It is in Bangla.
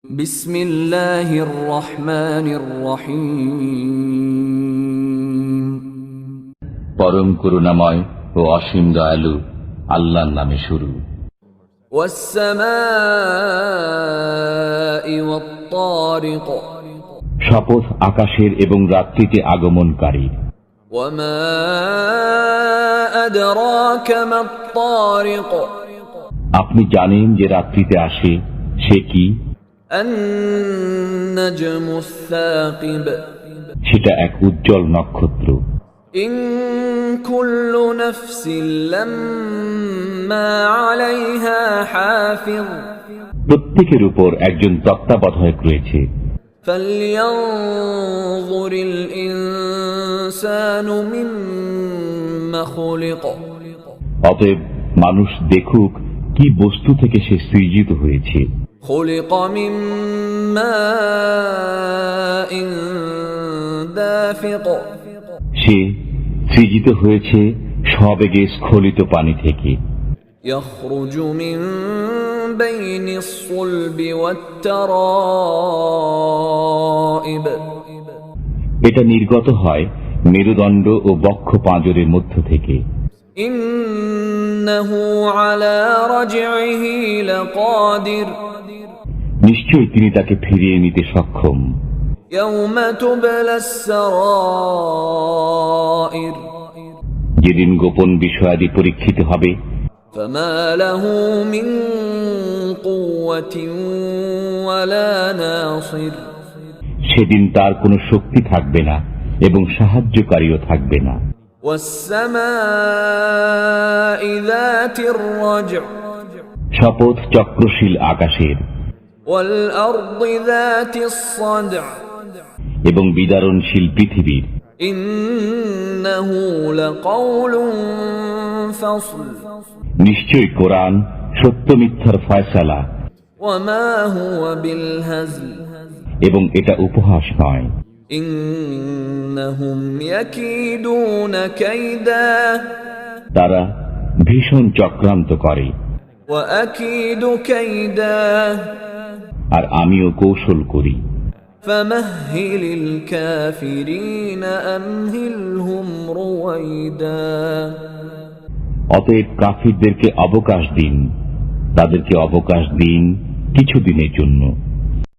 বিসমিল্লাহির রহমানির রহিম। পরম করুণাময় ও অসীম দয়ালু আল্লাহর নামে শুরু। ওয়াস-সামাই ওয়াত-তারিক। শপথ আকাশের এবং রাত্রিতে আগমনকারী। ওয়ামা আদরাকা মাত-তারিক। আপনি জানেন যে রাত্রিতে আসে, সে কি? আন-নাজমুস-সাকিব। সেটা এক উজ্জ্বল নক্ষত্র। ইন কুল্লু নাফসিন লাম্মা আলাইহা হাফিজ। প্রত্যেকের উপর একজন তত্ত্বাবধায়ক রয়েছে। ফালইয়ানজুরিল ইনসানু মিম্মা খুলিক। অতএব মানুষ দেখুক কি বস্তু থেকে সে সৃজিত হয়েছে। খুলিক মিন মাইন দাফিক। সে সৃজিত হয়েছে সবেগে স্খলিত পানি থেকে। ইয়াখরুজু মিন বাইনিস সুলবি ওয়াত-তারাইব। এটা নির্গত হয় মেরুদণ্ড ও বক্ষ পাঁজরের মধ্য থেকে। ইন্নাহু আলা রাজইহি লাকাদির। নিশ্চয়ই তিনি তাকে ফিরিয়ে নিতে সক্ষম। ইয়াওমা তুবলাস সারাইর। যেদিন গোপন বিষয়াদি পরীক্ষিত হবে। ফামা লাহু মিন কুওয়াতিন ওয়ালা নাসির। সেদিন তার কোনো শক্তি থাকবে না এবং সাহায্যকারীও থাকবে না। ওয়াস-সামাই যাতির রাজ'। শপথ চক্রশীল আকাশের। ওয়াল আরদি যাতিস সাদ'। এবং বিদারণশীল পৃথিবীর। ইন্নাহু লাকাউলুন ফাসল। নিশ্চয়ই কোরআন সত্য মিথ্যার ফয়সালা। ওয়ামা হুয়া বিল হাজল। এবং এটা উপহাস নয়। ইন্নাহুম ইয়াকিদুনা কাইদা। তারা ভীষণ চক্রান্ত করে। ওয়া আকিদু কাইদা। আর আমিও কৌশল করি। ফামাহহিলিল কাফিরিনা আমহিলহুম রুওয়াইদা। অতএব কাফিরদেরকে অবকাশ দিন, তাদেরকে অবকাশ দিন কিছুদিনের জন্য।